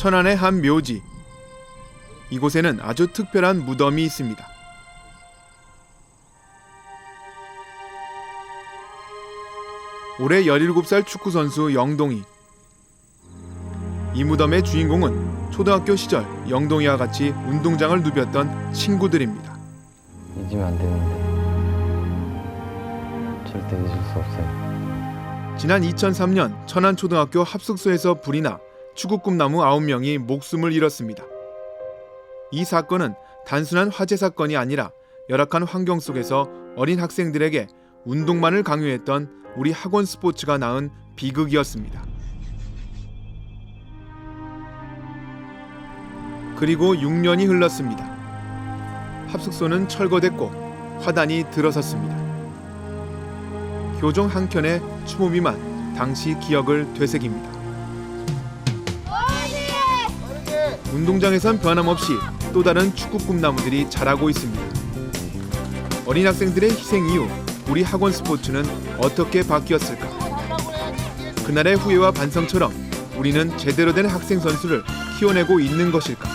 천안의 한 묘지. 이곳에는 아주 특별한 무덤이 있습니다. 올해 17살 축구선수 영동이. 이 무덤의 주인공은 초등학교 시절 영동이와 같이 운동장을 누볐던 친구들입니다. 잊으면 안 되는데 절대 잊을 수 없어요. 지난 2003년 천안초등학교 합숙소에서 불이 나 축구꿈나무 9명이 목숨을 잃었습니다. 이 사건은 단순한 화재 사건이 아니라 열악한 환경 속에서 어린 학생들에게 운동만을 강요했던 우리 학원 스포츠가 낳은 비극이었습니다. 그리고 6년이 흘렀습니다. 합숙소는 철거됐고 화단이 들어섰습니다. 교정 한 켠의 추모비만 당시 기억을 되새깁니다. 운동장에선 변함없이 또 다른 축구 꿈나무들이 자라고 있습니다. 어린 학생들의 희생 이후 우리 학원 스포츠는 어떻게 바뀌었을까? 그날의 후회와 반성처럼 우리는 제대로 된 학생 선수를 키워내고 있는 것일까?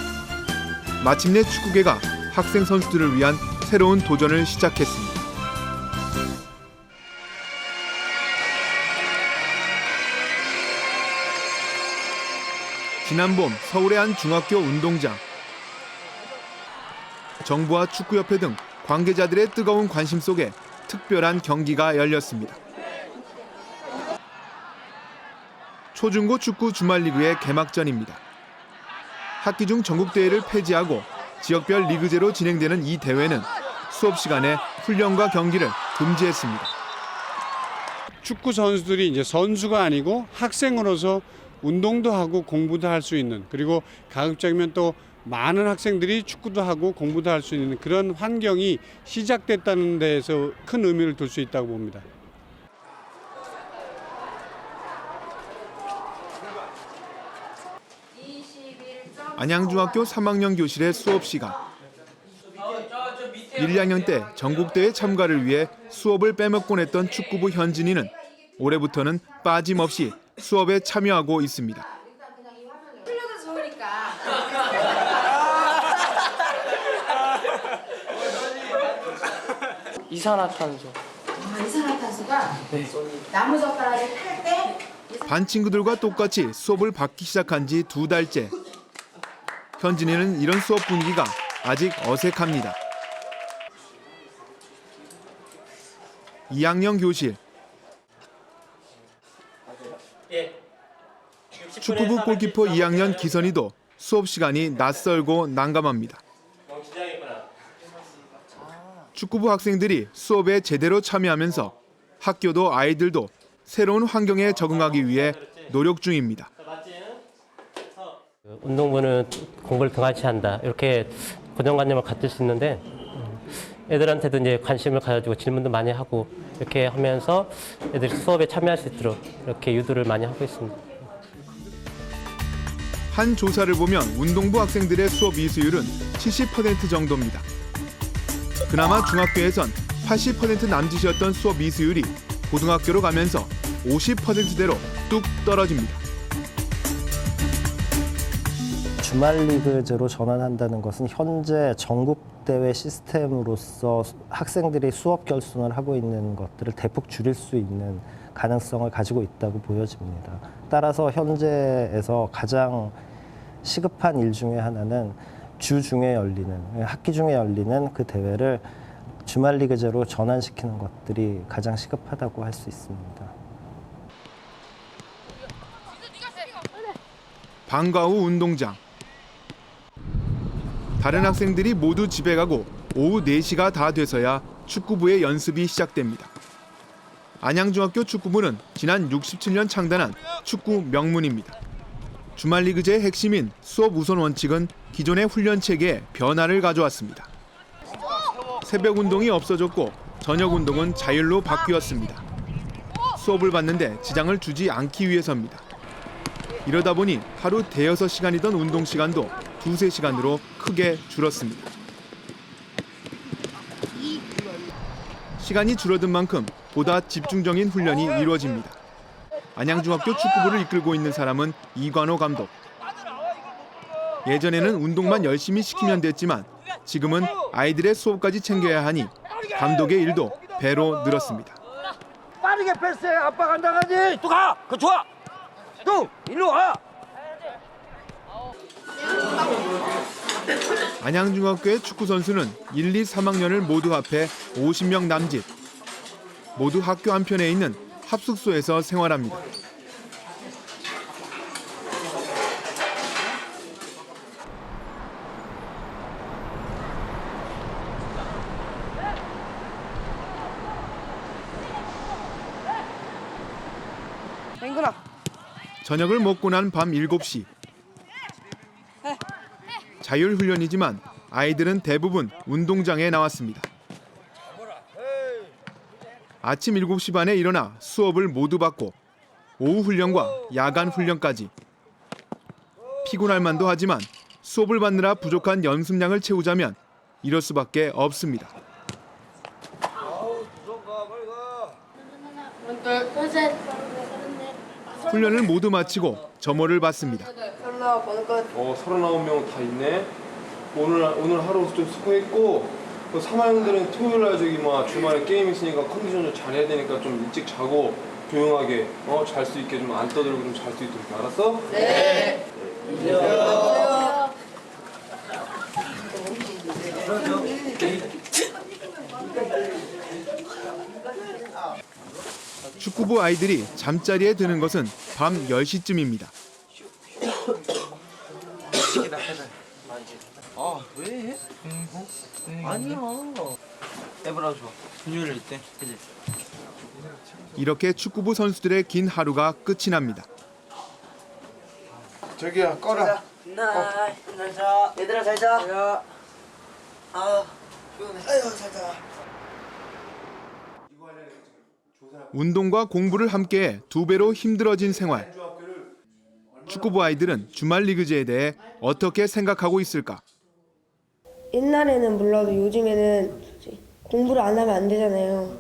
마침내 축구계가 학생 선수들을 위한 새로운 도전을 시작했습니다. 지난 봄 서울의 한 중학교 운동장. 정부와 축구협회 등 관계자들의 뜨거운 관심 속에 특별한 경기가 열렸습니다. 초중고 축구 주말리그의 개막전입니다. 학기 중 전국대회를 폐지하고 지역별 리그제로 진행되는 이 대회는 수업 시간에 훈련과 경기를 금지했습니다. 축구 선수들이 이제 선수가 아니고 학생으로서 운동도 하고 공부도 할 수 있는, 그리고 가급적이면 또 많은 학생들이 축구도 하고 공부도 할 수 있는 그런 환경이 시작됐다는 데에서 큰 의미를 둘 수 있다고 봅니다. 안양중학교 3학년 교실의 수업 시간. 1, 2학년 때 전국대회 참가를 위해 수업을 빼먹곤 했던 축구부 현진이는 올해부터는 빠짐없이 수업에 참여하고 있습니다. 실력은 좋으니까. 이산화탄소. 이산화탄소가 네. 나무젓가락을 탈 때 반 친구들과 똑같이 수업을 받기 시작한 지 2달째. 현진이는 이런 수업 분위기가 아직 어색합니다. 2학년 교실. 축구부 골키퍼 2학년 기선이도 수업 시간이 낯설고 난감합니다. 축구부 학생들이 수업에 제대로 참여하면서 학교도 아이들도 새로운 환경에 적응하기 위해 노력 중입니다. 운동부는 공부를 등한시 한다, 이렇게 고정관념을 갖출 수 있는데 애들한테도 이제 관심을 가지고 질문도 많이 하고 이렇게 하면서 애들이 수업에 참여할 수 있도록 이렇게 유도를 많이 하고 있습니다. 한 조사를 보면 운동부 학생들의 수업 이수율은 70% 정도입니다. 그나마 중학교에선 80% 남짓이었던 수업 이수율이 고등학교로 가면서 50%대로 뚝 떨어집니다. 주말리그제로 전환한다는 것은 현재 전국대회 시스템으로서 학생들이 수업 결손을 하고 있는 것들을 대폭 줄일 수 있는 가능성을 가지고 있다고 보여집니다. 따라서 현재에서 가장 시급한 일 중에 하나는 주 중에 열리는, 학기 중에 열리는 그 대회를 주말리그제로 전환시키는 것들이 가장 시급하다고 할 수 있습니다. 방과 후 운동장. 다른 학생들이 모두 집에 가고 오후 4시가 다 돼서야 축구부의 연습이 시작됩니다. 안양중학교 축구부는 지난 67년 창단한 축구 명문입니다. 주말리그제의 핵심인 수업 우선 원칙은 기존의 훈련 체계에 변화를 가져왔습니다. 새벽 운동이 없어졌고 저녁 운동은 자율로 바뀌었습니다. 수업을 받는데 지장을 주지 않기 위해서입니다. 이러다 보니 하루 대여섯 시간이던 운동 시간도 2~3시간으로 크게 줄었습니다. 시간이 줄어든 만큼 보다 집중적인 훈련이 이루어집니다. 안양중학교 축구부를 이끌고 있는 사람은 이관호 감독. 예전에는 운동만 열심히 시키면 됐지만 지금은 아이들의 수업까지 챙겨야 하니 감독의 일도 배로 늘었습니다. 빠르게 패스해. 아빠가 안 나가지. 또 가. 그 좋아. 또 일로 와. 안양중학교의 축구 선수는 1, 2, 3학년을 모두 합해 50명 남짓. 모두 학교 한편에 있는 합숙소에서 생활합니다. 저녁을 먹고 난 밤 7시. 자율훈련이지만 아이들은 대부분 운동장에 나왔습니다. 아침 7시 반에 일어나 수업을 모두 받고 오후 훈련과 야간 훈련까지. 피곤할 만도 하지만 수업을 받느라 부족한 연습량을 채우자면 이럴 수밖에 없습니다. 훈련을 모두 마치고 점호를 받습니다. 39명 다 있네. 오늘 하루 좀 수고했고, 3학년들은 토요일 날 주말에 게임 있으니까 컨디션 좀 잘해야 되니까 좀 일찍 자고 조용하게 잘 수 있게 좀 안 떠들고 좀 잘 수 있도록. 알았어? 네. 축구부 아이들이 잠자리에 드는 것은 밤 10시쯤입니다. 왜? 아니야. 에브라 좋아. 분유를 때. 그지? 이렇게 축구부 선수들의 긴 하루가 끝이 납니다. 저기야, 꺼라. 잘 자. 얘들아 잘 자. 피곤해. 아유 잘 자. 운동과 공부를 함께해 2배로 힘들어진 생활. 축구부 아이들은 주말 리그제에 대해 어떻게 생각하고 있을까? 옛날에는 몰라도 요즘에는 공부를 안 하면 안 되잖아요.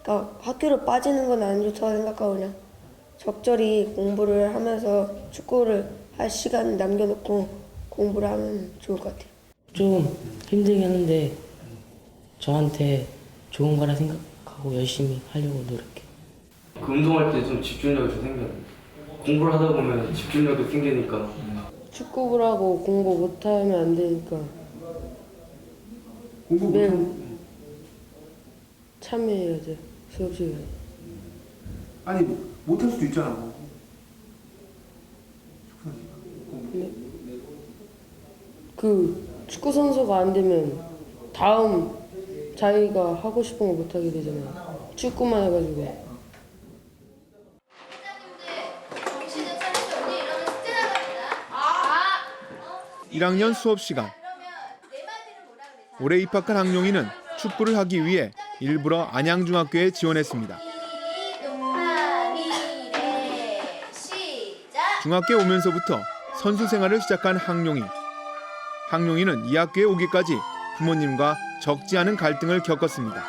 그러니까 학교를 빠지는 건 안 좋다고 생각하고 그냥 적절히 공부를 하면서 축구를 할 시간 남겨놓고 공부를 하면 좋을 것 같아요. 좀 힘들긴 하는데 저한테 좋은 거라 생각하고 열심히 하려고 노력해. 그 운동할 때 좀 집중력이 좀 생겨요. 공부를 하다 보면 집중력도 생기니까. 축구를 하고 공부 못하면 안 되니까 매일 참여해야 돼, 수업 시간에. 아니, 못할 수도 있잖아. 그 축구 선수가 안 되면 다음 자기가 하고 싶은 거 못 하게 되잖아요. 축구만 해가지고. 1학년 수업 시간. 올해 입학한 항룡이는 축구를 하기 위해 일부러 안양중학교에 지원했습니다. 중학교에 오면서부터 선수 생활을 시작한 항룡이. 항룡이는 이 학교에 오기까지 부모님과 적지 않은 갈등을 겪었습니다.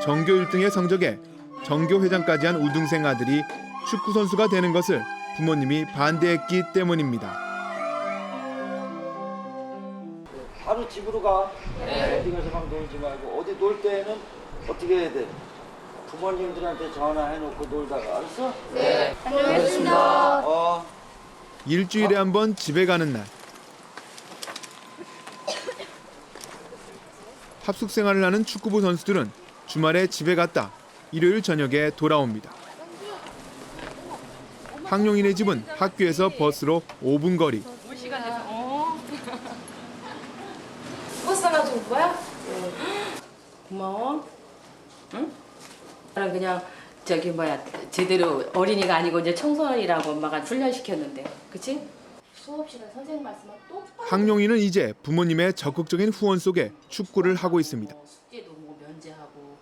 전교 1등의 성적에 전교 회장까지 한 우등생 아들이 축구 선수가 되는 것을 부모님이 반대했기 때문입니다. 바로 집으로 가. 어디 가서 막 놀지 말고. 어디 놀 때는 어떻게 해야 돼? 부모님들한테 전화해놓고 놀다가. 알았어? 네. 다녀오겠습니다. 일주일에 한 번 집에 가는 날. 합숙 생활을 하는 축구부 선수들은 주말에 집에 갔다 일요일 저녁에 돌아옵니다. 항룡이네 집은 학교에서 버스로 5분 거리. 버스 타가지고 온 거야? 고마워. 응? 나는 그냥 제대로 어린이가 아니고 이제 청소년이라고 엄마가 훈련시켰는데, 그치? 수업 시간 선생님 말씀은 또 항룡이는 이제 부모님의 적극적인 후원 속에 축구를 하고 있습니다. 숙제도 뭐 면제하고.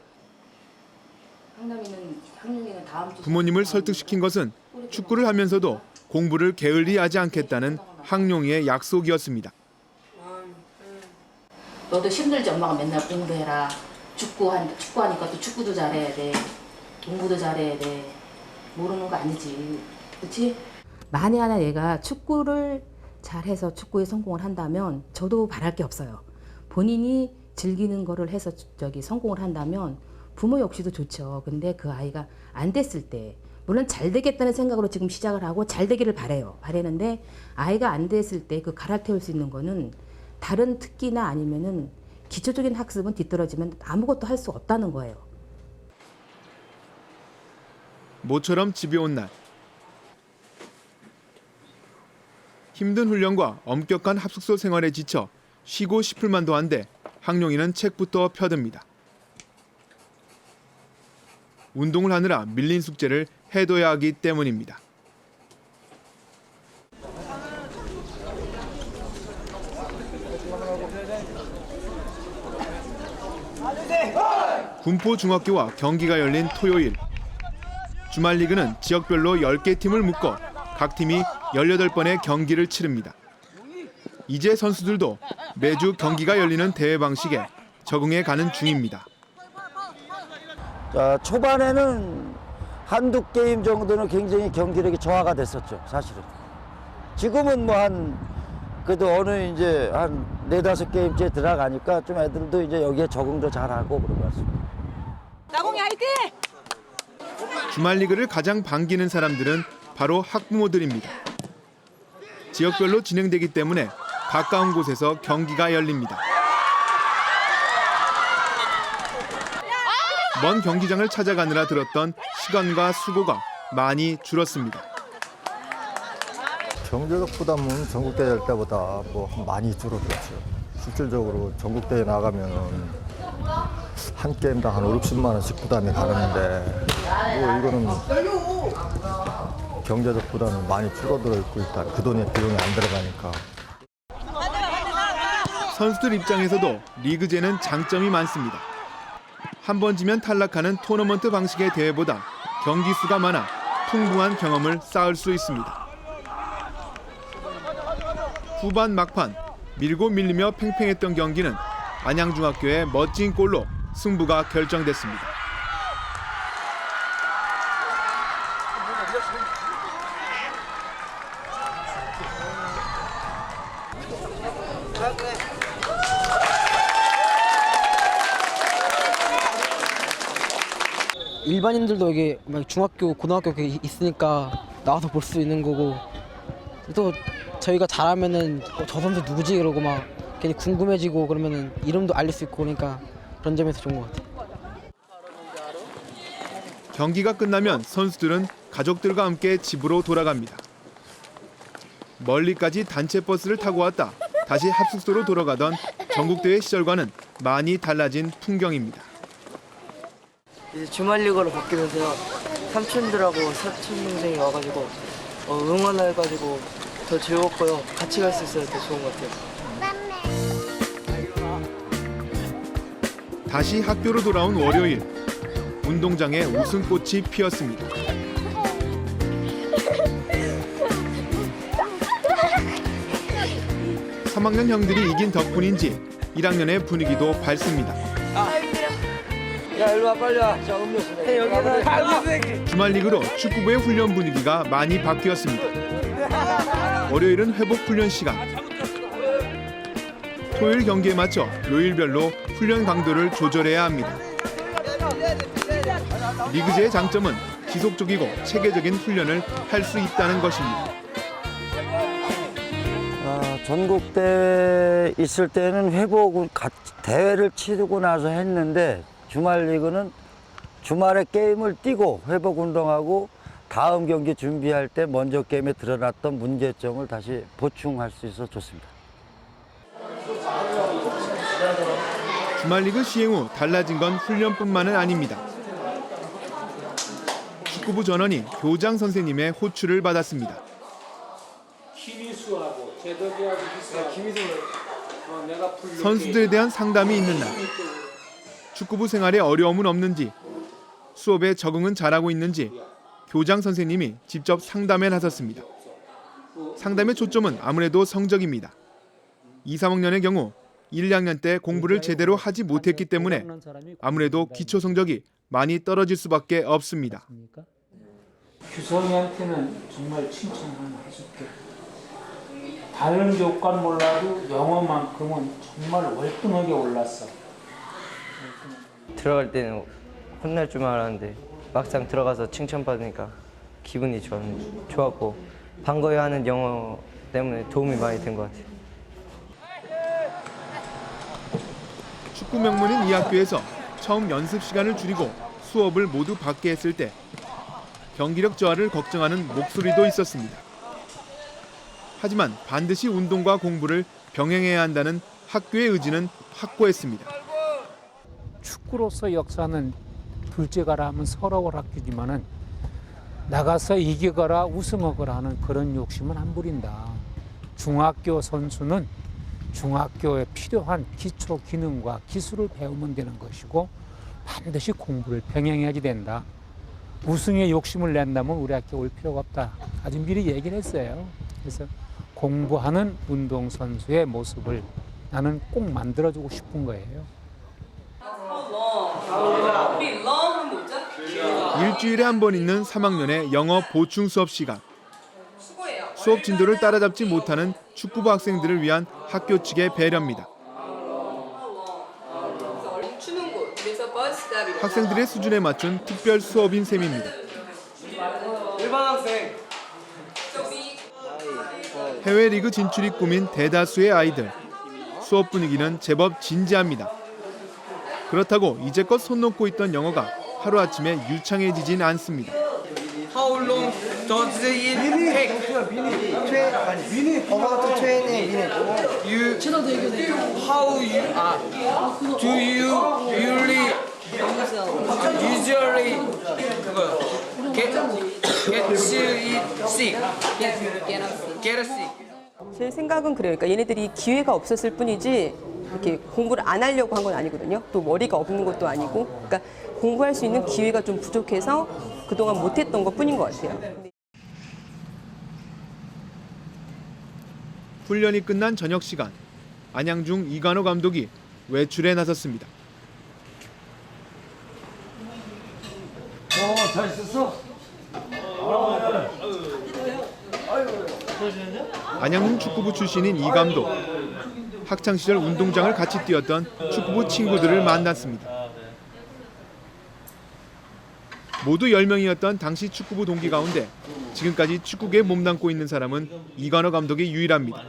항룡이는 다음 주 부모님을 설득시킨 것은 축구를 하면서도 공부를 게을리하지 않겠다는 항룡이의 약속이었습니다. 너도 힘들지? 엄마가 맨날 공부해라. 축구하니까 또 축구도 잘해야 돼. 공부도 잘해야 돼. 모르는 거 아니지. 그렇지? 만에 하나 얘가 축구를 잘해서 축구에 성공을 한다면 저도 바랄 게 없어요. 본인이 즐기는 거를 해서 성공을 한다면 부모 역시도 좋죠. 근데 그 아이가 안 됐을 때 물론 잘 되겠다는 생각으로 지금 시작을 하고 잘 되기를 바라는데 아이가 안 됐을 때 그 갈아태울 수 있는 거는 다른 특기나 아니면은 기초적인 학습은 뒤떨어지면 아무것도 할 수 없다는 거예요. 모처럼 집에 온 날. 힘든 훈련과 엄격한 합숙소 생활에 지쳐 쉬고 싶을 만도 한데 황룡이는 책부터 펴듭니다. 운동을 하느라 밀린 숙제를 해둬야 하기 때문입니다. 군포중학교와 경기가 열린 토요일. 주말리그는 지역별로 10개 팀을 묶어 각 팀이 18번의 경기를 치릅니다. 이제 선수들도 매주 경기가 열리는 대회 방식에 적응해 가는 중입니다. 자, 초반에는 한두 게임 정도는 굉장히 경기력이 저하가 됐었죠, 사실은. 지금은 그래도 어느 이제 한 4-5게임째 들어가니까 좀 애들도 이제 여기에 적응도 잘하고 그런 것 같습니다. 나공이 화이팅! 주말리그를 가장 반기는 사람들은 바로 학부모들입니다. 지역별로 진행되기 때문에 가까운 곳에서 경기가 열립니다. 먼 경기장을 찾아가느라 들었던 시간과 수고가 많이 줄었습니다. 경제적 부담은 전국대회 할 때보다 많이 줄어들었죠. 실질적으로 전국대회 나가면 한 게임당 한 5-60만 원씩 부담이 가는데 이거는 경제적 부담이 많이 줄어들어 있고 일단 그 돈의 비용이 안 들어가니까. 선수들 입장에서도 리그제는 장점이 많습니다. 한 번 지면 탈락하는 토너먼트 방식의 대회보다 경기 수가 많아 풍부한 경험을 쌓을 수 있습니다. 후반 막판 밀고 밀리며 팽팽했던 경기는 안양중학교의 멋진 골로 승부가 결정됐습니다. 일반인들도 여기 중학교, 고등학교 있으니까 나와서 볼 수 있는 거고 또 저희가 잘하면은 저 선수 누구지 이러고 막 괜히 궁금해지고 그러면은 이름도 알릴 수 있고 그러니까 그런 점에서 좋은 것 같아요. 경기가 끝나면 선수들은 가족들과 함께 집으로 돌아갑니다. 멀리까지 단체 버스를 타고 왔다 다시 합숙소로 돌아가던 전국대회 시절과는 많이 달라진 풍경입니다. 이제 주말리그로 바뀌면서요. 삼촌들하고 사촌 동생이 와가지고 응원해가지고 더 즐겁고요. 같이 갈 수 있어서 더 좋은 것 같아요. 다시 학교로 돌아온 월요일, 운동장에 웃음꽃이 피었습니다. (3학년) 형들이 이긴 덕분인지 1학년의 분위기도 밝습니다. 야, 일로 와, 빨리 와. 자, 음료수. 주말리그로 축구부의 훈련 분위기가 많이 바뀌었습니다. 월요일은 회복 훈련 시간. 토요일 경기에 맞춰 요일별로 훈련 강도를 조절해야 합니다. 리그제의 장점은 지속적이고 체계적인 훈련을 할 수 있다는 것입니다. 전국대회 있을 때는 회복을 대회를 치르고 나서 했는데 주말리그는 주말에 게임을 뛰고 회복 운동하고 다음 경기 준비할 때 먼저 게임에 드러났던 문제점을 다시 보충할 수 있어서 좋습니다. 주말리그 시행 후 달라진 건 훈련뿐만은 아닙니다. 축구부 전원이 교장 선생님의 호출을 받았습니다. 김희수하고 제덕이하고 선수들에 대한 상담이 있는 날. 축구부 생활에 어려움은 없는지, 수업에 적응은 잘하고 있는지 교장 선생님이 직접 상담에 나섰습니다. 상담의 초점은 아무래도 성적입니다. 2, 3학년의 경우 1, 2학년 때 공부를 제대로 하지 못했기 때문에 아무래도 기초 성적이 많이 떨어질 수밖에 없습니다. 규성이한테는 정말 칭찬 하나 해줄게. 다른 교과는 몰라도 영어만큼은 정말 월등하게 올랐어. 들어갈 때는 혼날 줄만 알았는데 막상 들어가서 칭찬받으니까 기분이 좋았고 방거에 하는 영어 때문에 도움이 많이 된 것 같아요. 축구 명문인 이 학교에서 처음 연습 시간을 줄이고 수업을 모두 받게 했을 때 경기력 저하를 걱정하는 목소리도 있었습니다. 하지만 반드시 운동과 공부를 병행해야 한다는 학교의 의지는 확고했습니다. 축구로서 역사는 둘째가라 하면 서러울 학교지만은 나가서 이기거라 우승하거라 하는 그런 욕심은 안 부린다. 중학교 선수는 중학교에 필요한 기초 기능과 기술을 배우면 되는 것이고 반드시 공부를 병행해야지 된다. 우승에 욕심을 낸다면 우리 학교 올 필요가 없다. 아주 미리 얘기를 했어요. 그래서 공부하는 운동선수의 모습을 나는 꼭 만들어주고 싶은 거예요. 일주일에 한 번 있는 3학년의 영어 보충 수업 시간. 수업 진도를 따라잡지 못하는 축구부 학생들을 위한 학교 측의 배려입니다. 학생들의 수준에 맞춘 특별 수업인 셈입니다. 일반 학생. 해외 리그 진출이 꿈인 대다수의 아이들. 수업 분위기는 제법 진지합니다. 그렇다고 이제껏 손 놓고 있던 영어가 하루아침에 유창해지진 않습니다. How long does it take? About 20 minutes. You how you do you usually get sick? 제 생각은 그래요. 그러니까 얘네들이 기회가 없었을 뿐이지 이렇게 공부를 안 하려고 한 건 아니거든요. 또 머리가 없는 것도 아니고, 그러니까 공부할 수 있는 기회가 좀 부족해서 그동안 못했던 것뿐인 것 같아요. 훈련이 끝난 저녁 시간, 안양중 이관호 감독이 외출에 나섰습니다. 잘 썼어? 안양중 축구부 출신인 이 감독. 학창시절 운동장을 같이 뛰었던 축구부 친구들을 만났습니다. 모두 10명이었던 당시 축구부 동기 가운데 지금까지 축구계에 몸담고 있는 사람은 이관호 감독이 유일합니다.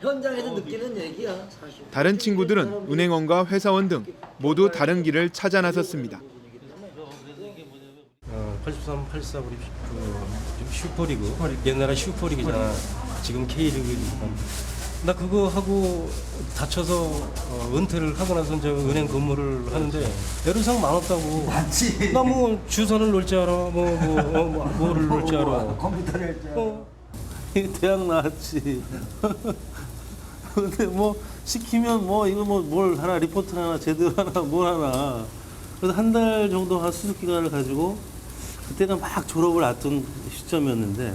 현장에서 느끼는 얘기야, 사실. 다른 친구들은 은행원과 회사원 등 모두 다른 길을 찾아 나섰습니다. 83, 84 우리 슈퍼리그 옛날에 슈퍼리그잖아. 지금 K리그니까. 나 그거 하고 다쳐서 은퇴를 하고 나서 이제 은행 근무를 하는데 애로사항 많았다고. 맞지. 나 뭐 주소를 놓을 줄 알아. 뭐를 놓을 줄 알아. 컴퓨터를 대학 나왔지. 근데 뭐 시키면 뭐 이거 뭘 하나 리포트를 하나 제대로 하나 뭘 하나. 그래서 한 달 정도 한 수습 기간을 가지고 그때가 막 졸업을 앞둔 시점이었는데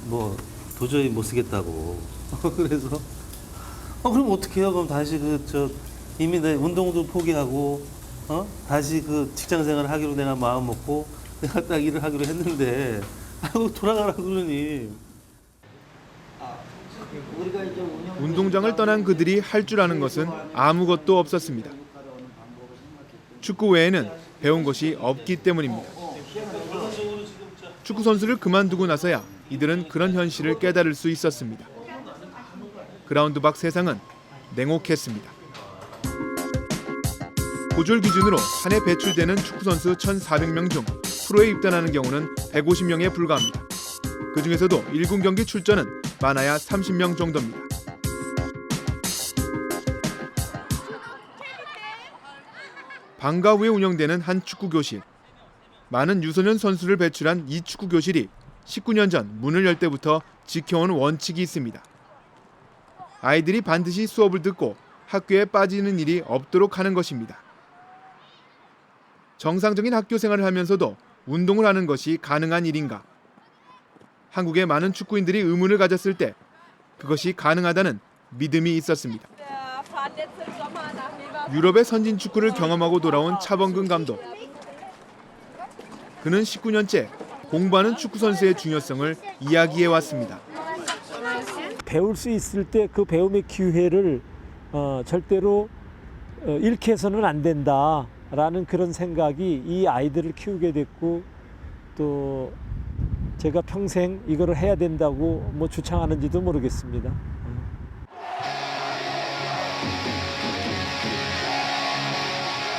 뭐 도저히 못 쓰겠다고. 그래서 그럼 어떻게 해요? 그럼 다시 이미 내 운동도 포기하고 다시 직장 생활을 하기로 내가 마음 먹고 내가 딱 일을 하기로 했는데 돌아가라 그러니. 운동장을 떠난 그들이 할 줄 아는 것은 아무것도 없었습니다. 축구 외에는 배운 것이 없기 때문입니다. 축구 선수를 그만두고 나서야 이들은 그런 현실을 깨달을 수 있었습니다. 그라운드 밖 세상은 냉혹했습니다. 고졸 기준으로 한 해 배출되는 축구 선수 1,400명 중 프로에 입단하는 경우는 150명에 불과합니다. 그 중에서도 1군 경기 출전은 많아야 30명 정도입니다. 방과 후에 운영되는 한 축구 교실. 많은 유소년 선수를 배출한 이 축구 교실이 19년 전 문을 열 때부터 지켜온 원칙이 있습니다. 아이들이 반드시 수업을 듣고 학교에 빠지는 일이 없도록 하는 것입니다. 정상적인 학교 생활을 하면서도 운동을 하는 것이 가능한 일인가? 한국의 많은 축구인들이 의문을 가졌을 때 그것이 가능하다는 믿음이 있었습니다. 유럽의 선진 축구를 경험하고 돌아온 차범근 감독. 그는 19년째 공부하는 축구 선수의 중요성을 이야기해 왔습니다. 배울 수 있을 때 그 배움의 기회를 절대로 잃게 해서는 안 된다라는 그런 생각이 이 아이들을 키우게 됐고, 또 제가 평생 이거를 해야 된다고 뭐 주창하는지도 모르겠습니다.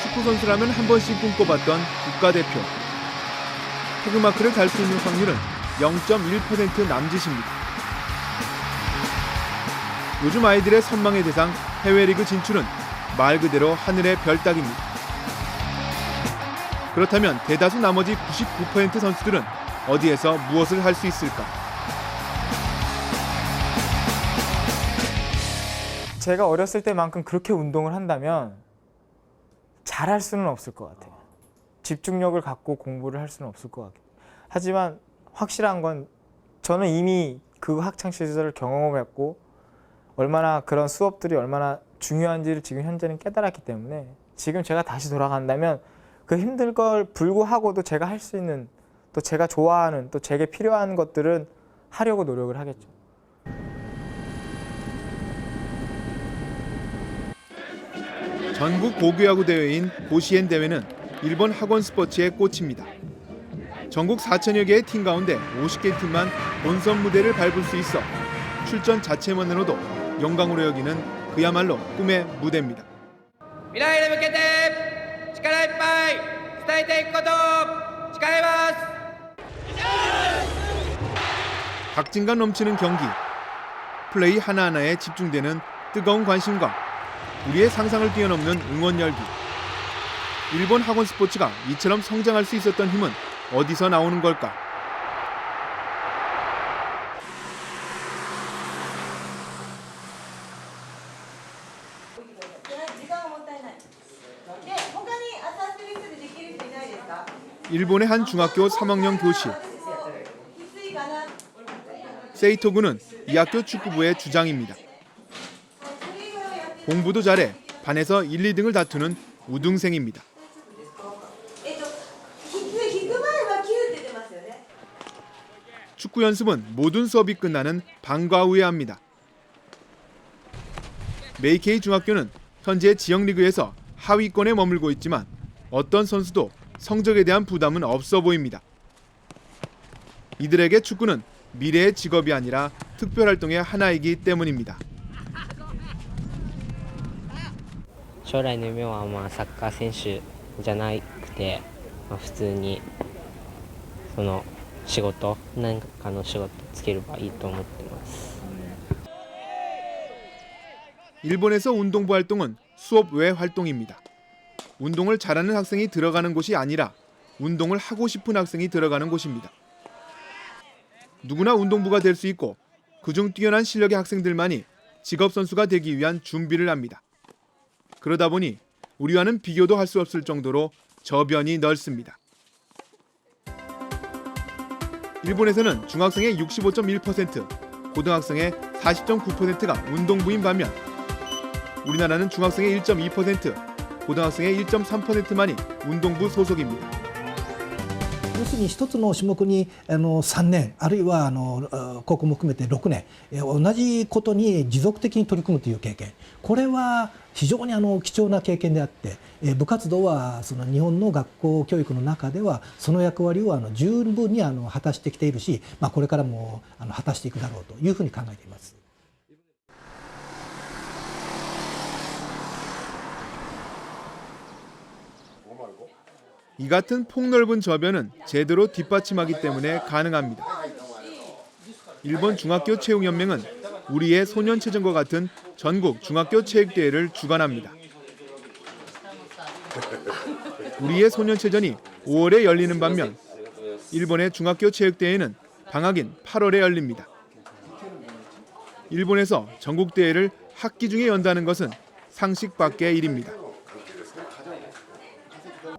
축구 선수라면 한 번씩 꿈꿔봤던 국가대표. 태극마크를 달 수 있는 확률은 0.1% 남짓입니다. 요즘 아이들의 선망의 대상 해외리그 진출은 말 그대로 하늘의 별 따기입니다. 그렇다면 대다수 나머지 99% 선수들은 어디에서 무엇을 할 수 있을까? 제가 어렸을 때만큼 그렇게 운동을 한다면 잘할 수는 없을 것 같아요. 집중력을 갖고 공부를 할 수는 없을 것 같아요. 하지만 확실한 건 저는 이미 그 학창시절을 경험했고 얼마나 그런 수업들이 얼마나 중요한지를 지금 현재는 깨달았기 때문에 지금 제가 다시 돌아간다면 그 힘들 걸 불구하고도 제가 할 수 있는, 또 제가 좋아하는, 또 제게 필요한 것들은 하려고 노력을 하겠죠. 전국 고교야구 대회인 고시엔 대회는 일본 학원 스포츠의 꽃입니다. 전국 4천여 개의 팀 가운데 50개 팀만 본선 무대를 밟을 수 있어 출전 자체만으로도 영광으로 여기는 그야말로 꿈의 무대입니다. 미래에向けて力いっぱい伝えていくことを誓います。 박진감 넘치는 경기, 플레이 하나하나에 집중되는 뜨거운 관심과 우리의 상상을 뛰어넘는 응원 열기. 일본 학원 스포츠가 이처럼 성장할 수 있었던 힘은 어디서 나오는 걸까? 일본의 한 중학교 3학년 교실. 세이토 군은 이 학교 축구부의 주장입니다. 공부도 잘해 반에서 1, 2등을 다투는 우등생입니다. 축구 연습은 모든 수업이 끝나는 방과 후에 합니다. 메이케이 중학교는 현재 지역리그에서 하위권에 머물고 있지만 어떤 선수도 성적에 대한 부담은 없어 보입니다. 이들에게 축구는 미래의 직업이 아니라 특별활동의 하나이기 때문입니다. 将来の夢はサッカー選手じゃなくて、普通にその仕事、何かの仕事つければいいと思ってます。 일본에서 운동부 활동은 수업 외 활동입니다. 운동을 잘하는 학생이 들어가는 곳이 아니라 운동을 하고 싶은 학생이 들어가는 곳입니다. 누구나 운동부가 될 수 있고 그중 뛰어난 실력의 학생들만이 직업선수가 되기 위한 준비를 합니다. 그러다 보니 우리와는 비교도 할 수 없을 정도로 저변이 넓습니다. 일본에서는 중학생의 65.1%, 고등학생의 40.9%가 운동부인 반면 우리나라는 중학생의 1.2%, 고등학생의 1.3%만이 운동부 소속입니다. 要するに一つの種目に3年あるいは高校も含めて6年同じことに持続的に取り組むという経験、これは非常に貴重な経験であって、部活動はその日本の学校教育の中ではその役割を十分に果たしてきているし、これからも果たしていくだろうというふうに考えています。 이 같은 폭넓은 저변은 제대로 뒷받침하기 때문에 가능합니다. 일본 중학교 체육연맹은 우리의 소년체전과 같은 전국 중학교 체육대회를 주관합니다. 우리의 소년체전이 5월에 열리는 반면 일본의 중학교 체육대회는 방학인 8월에 열립니다. 일본에서 전국대회를 학기 중에 연다는 것은 상식 밖의 일입니다.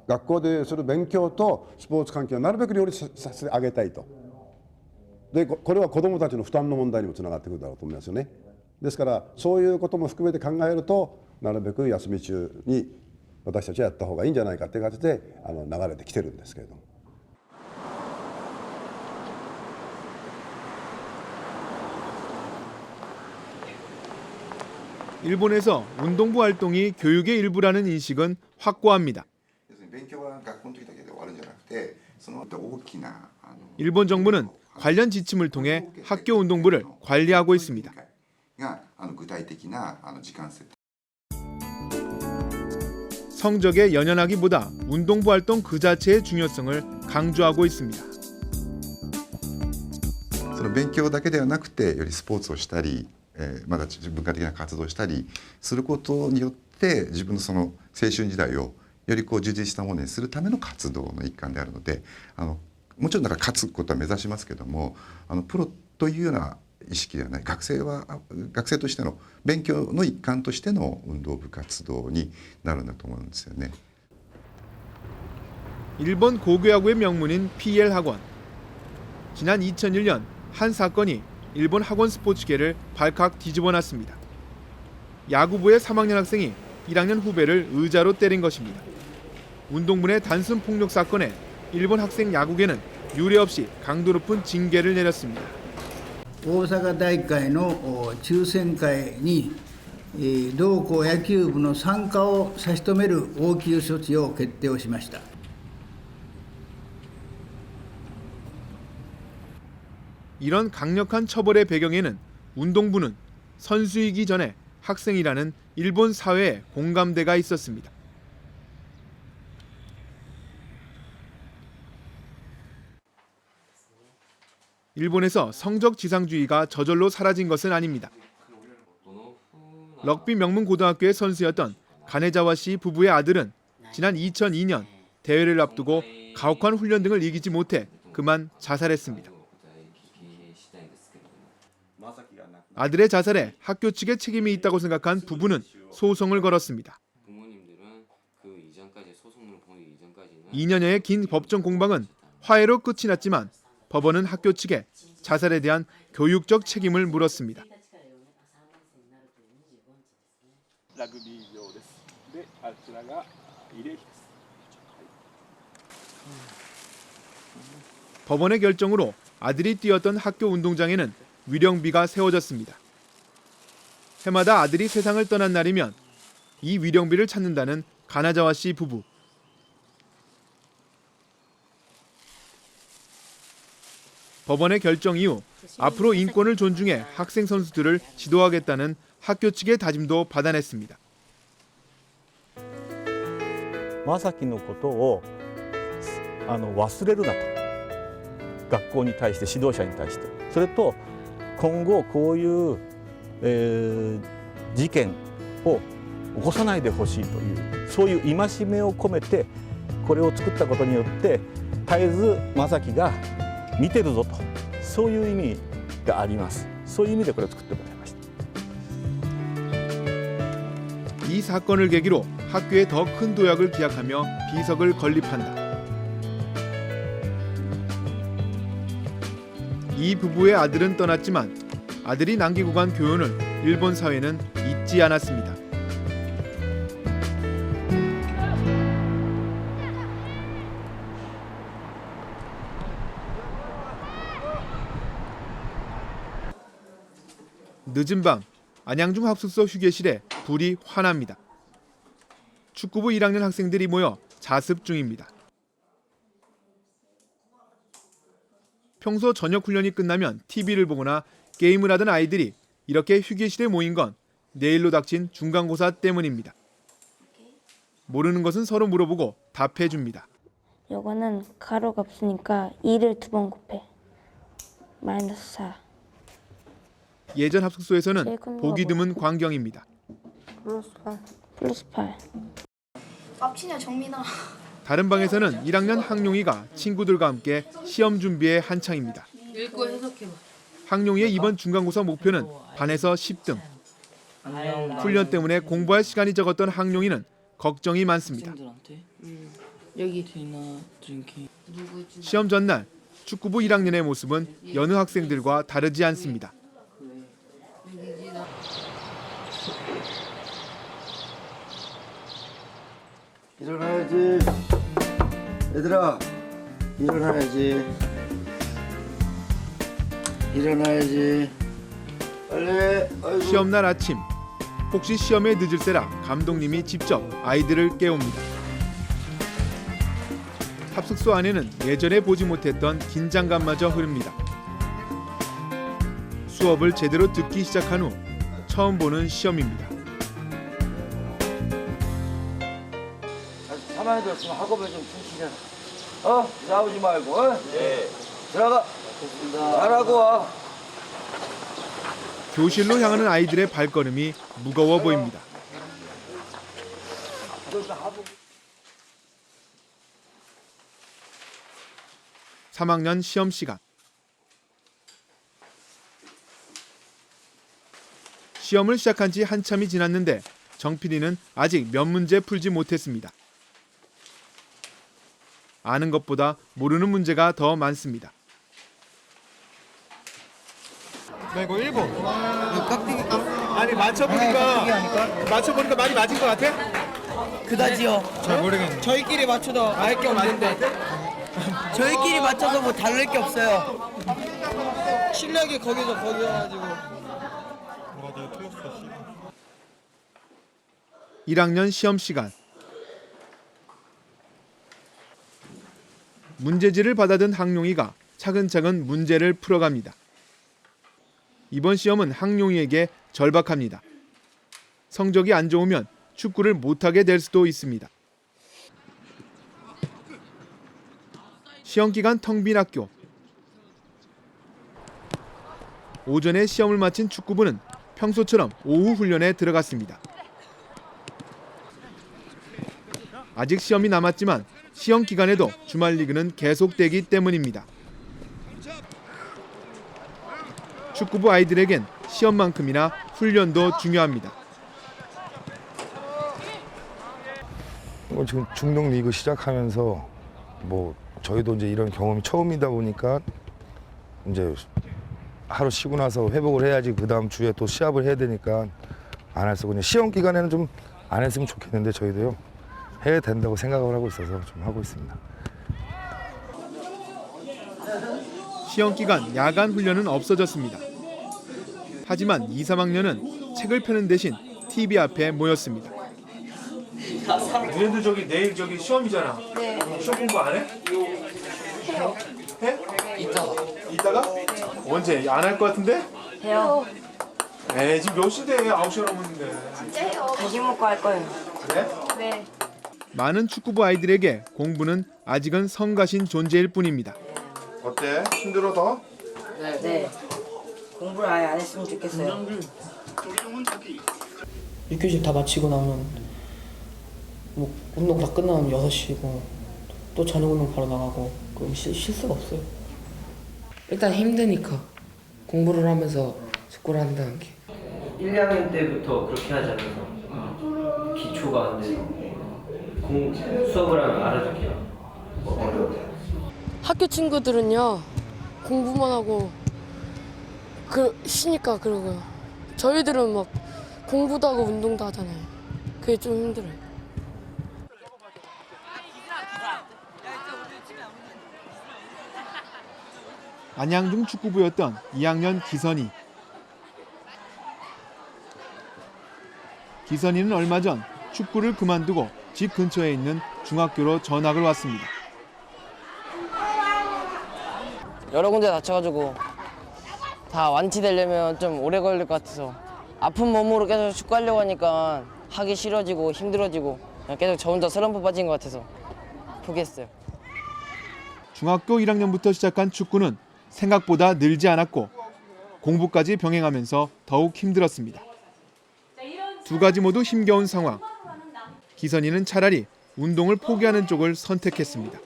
学校でする勉強とスポーツ関係をなるべく両立させてあげたいと。でこれは子どもたちの負担の問題にもつながってくるだろうと思いますよね。ですからそういうことも含めて考えるとなるべく休み中に私たちはやった方がいいんじゃないかという形で流れてきてるんですけれども。 일본에서 운동부 활동이 교육의 일부라는 인식은 확고합니다. 일본 정부는 관련 지침을 통해 학교 운동부를 관리하고 있습니다. 성적에 연연하기보다 운동부 활동 그 자체의 중요성을 강조하고 있습니다. その勉強だけではなくてよりスポーツをしたり、まだ文化的な活動をしたりすることによって自分のその青春時代をよりこう充実したものにするための活動の一環であるので、もちろんだから勝つことは目指しますけども、プロというような意識ではない、学生としての勉強の一環としての運動部活動になるんだと思うんですよね。 일본 고교야구의 명문인 PL 학원. 지난 2001년 한 사건이 일본 학원 스포츠계를 발칵 뒤집어놨습니다. 야구부의 3학년 학생이 1학년 후배를 의자로 때린 것입니다. 운동부 내 단순 폭력 사건에 일본 학생 야구계는 유례없이 강도 높은 징계를 내렸습니다. 大阪大会の抽選会に同校野球部の参加を差し止める応急処置を決定をしました。 이런 강력한 처벌의 배경에는 운동부는 선수이기 전에 학생이라는 일본 사회의 공감대가 있었습니다. 일본에서 성적 지상주의가 저절로 사라진 것은 아닙니다. 럭비 명문 고등학교의 선수였던 가네자와 씨 부부의 아들은 지난 2002년 대회를 앞두고 가혹한 훈련 등을 이기지 못해 그만 자살했습니다. 아들의 자살에 학교 측에 책임이 있다고 생각한 부부는 소송을 걸었습니다. 2년여의 긴 법정 공방은 화해로 끝이 났지만 법원은 학교 측에 자살에 대한 교육적 책임을 물었습니다. 법원의 결정으로 아들이 뛰었던 학교 운동장에는 위령비가 세워졌습니다. 해마다 아들이 세상을 떠난 날이면 이 위령비를 찾는다는 가나자와 씨 부부. 법원의 결정 이후 앞으로 인권을 존중해 학생 선수들을 지도하겠다는 학교 측의 다짐도 받아냈습니다. 正樹のことを忘れるなと、学校に対して指導者に対して、それと今後こういう、事件を起こさないでほしいというそういう戒めを込めてこれを作ったことによって絶えず正樹が見てるぞとそういう意味があります。そういう意味でこれを作ってもらいました。 이 사건을 계기로 학교에 더 큰 도약을 기약하며 비석을 건립한다. 이 부부의 아들은 떠났지만 아들이 남기고 간 교훈을 일본 사회는 잊지 않았습니다. 늦은 밤 안양중 합숙소 휴게실에 불이 환합니다. 축구부 1학년 학생들이 모여 자습 중입니다. 평소 저녁 훈련이 끝나면 TV를 보거나 게임을 하던 아이들이 이렇게 휴게실에 모인 건 내일로 닥친 중간고사 때문입니다. 모르는 것은 서로 물어보고 답해줍니다. 요거는 가로가 없으니까 2를 2번 곱해. 마이너스 4. 예전 합숙소에서는 보기 드문 광경입니다. 플러스 8. 깝치냐 정민아. 다른 방에서는 1학년 항용이가 친구들과 함께 시험 준비에 한창입니다. 읽고 해석해봐. 항용이의 이번 중간고사 목표는 반에서 10등. 훈련 때문에 공부할 시간이 적었던 항용이는 걱정이 많습니다. 여기 시험 전날 축구부 1학년의 모습은 여느 학생들과 다르지 않습니다. 일어나야지. 얘들아, 일어나야지. 일어나야지. 빨리. 아이고. 시험날 아침 혹시 시험에 늦을세라 감독님이 직접 아이들을 깨웁니다. 합숙소 안에는 예전에 보지 못했던 긴장감마저 흐릅니다. 수업을 제대로 듣기 시작한 후 처음 보는 시험입니다. 3학년 들었으면 학업에 좀 충실해라. 싸우지 말고. 네. 들어가. 잘하고 와. 교실로 향하는 아이들의 발걸음이 무거워 보입니다. 3학년 시험 시간. 시험을 시작한 지 한참이 지났는데 정PD는 아직 몇 문제 풀지 못했습니다. 아는 것보다 모르는 문제가 더 많습니다. 나 이거 1번. 아니 맞춰보니까 말이 맞은 것 같아? 그다지요. 잘 모르겠네. 저희끼리 맞춰도 알 게 없는데. 저희끼리 맞춰서 뭐 다를 게 없어요. 실력이 거기여가지고. 1학년 시험 시간. 문제지를 받아든 항룡이가 차근차근 문제를 풀어갑니다. 이번 시험은 항룡이에게 절박합니다. 성적이 안 좋으면 축구를 못하게 될 수도 있습니다. 시험 기간 텅 빈 학교. 오전에 시험을 마친 축구부는 평소처럼 오후 훈련에 들어갔습니다. 아직 시험이 남았지만 시험 기간에도 주말 리그는 계속되기 때문입니다. 축구부 아이들에겐 시험만큼이나 훈련도 중요합니다. 지금 중동 리그 시작하면서 저희도 이제 이런 경험이 처음이다 보니까 이제 하루 쉬고 나서 회복을 해야지 그 다음 주에 또 시합을 해야 되니까 안 해서 그냥 시험 기간에는 좀 안 했으면 좋겠는데 저희도요 해야 된다고 생각을 하고 있어서 좀 하고 있습니다. 시험 기간 야간 훈련은 없어졌습니다. 하지만 2, 3학년은 책을 펴는 대신 TV 앞에 모였습니다. 너희들 내일 시험이잖아. 네. 시험 공부 안 해? 해? 이따가? 언제? 안 할 것 같은데? 해요. 에이 지금 몇 시대? 9시가 넘었는데. 진짜요? 다시 먹고 할 거예요. 그래? 네. 많은 축구부 아이들에게 공부는 아직은 성가신 존재일 뿐입니다. 어때? 힘들어 더? 네. 공부를 아예 안 했으면 좋겠어요. 6교시 다 마치고 나오면 운동 다 끝나면 6시고 또 저녁 운동 바로 나가고 그럼 쉴 수가 없어요. 일단 힘드니까 공부를 하면서 축구를 한다는 게. 1, 2학년 때부터 그렇게 하잖아요. 기초가 안 돼서 수업을 하면 알아듣기가 어려워요. 학교 친구들은요 공부만 하고 쉬니까 그러고요. 저희들은 막 공부도 하고 운동도 하잖아요. 그게 좀 힘들어요. 안양중 축구부였던 2학년 기선이. 기선이는 얼마 전 축구를 그만두고 집 근처에 있는 중학교로 전학을 왔습니다. 여러 군데 다쳐가지고 다 완치되려면 좀 오래 걸릴 것 같아서 아픈 몸으로 계속 축구하려고 하니까 하기 싫어지고 힘들어지고 그냥 계속 저 혼자 슬럼프 빠진 것 같아서 포기했어요. 중학교 1학년부터 시작한 축구는 생각보다 늘지 않았고 공부까지 병행하면서 더욱 힘들었습니다. 두 가지 모두 힘겨운 상황. 기선이는 차라리 운동을 포기하는 쪽을 선택했습니다.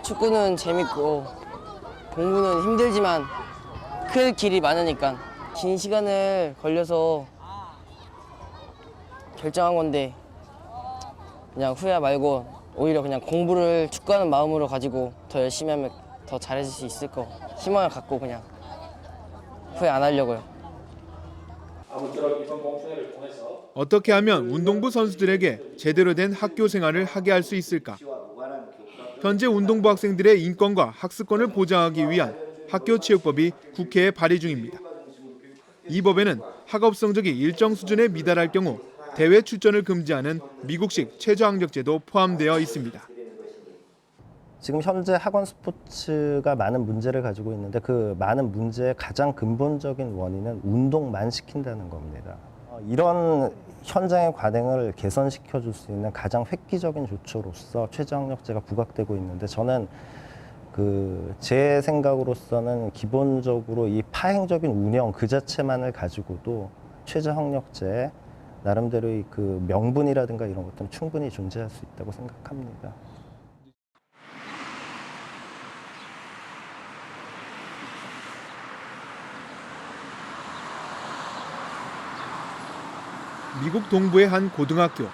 축구는 재밌고 공부는 힘들지만 그 길이 많으니까 긴 시간을 걸려서 결정한 건데 그냥 후회 말고 오히려 그냥 공부를 축구하는 마음으로 가지고 더 열심히 하면 더 잘해질 수 있을 거 희망을 갖고 그냥 후회 안 하려고요. 어떻게 하면 운동부 선수들에게 제대로 된 학교 생활을 하게 할 수 있을까? 현재 운동부 학생들의 인권과 학습권을 보장하기 위한 학교체육법이 국회에 발의 중입니다. 이 법에는 학업 성적이 일정 수준에 미달할 경우 대회 출전을 금지하는 미국식 최저학력제도 포함되어 있습니다. 지금 현재 학원 스포츠가 많은 문제를 가지고 있는데 그 많은 문제의 가장 근본적인 원인은 운동만 시킨다는 겁니다. 이런 현장의 관행을 개선시켜 줄 수 있는 가장 획기적인 조처로서 최저학력제가 부각되고 있는데 저는 제 생각으로서는 기본적으로 이 파행적인 운영 그 자체만을 가지고도 최저학력제 나름대로의 그 명분이라든가 이런 것들은 충분히 존재할 수 있다고 생각합니다. 미국 동부의 한 고등학교.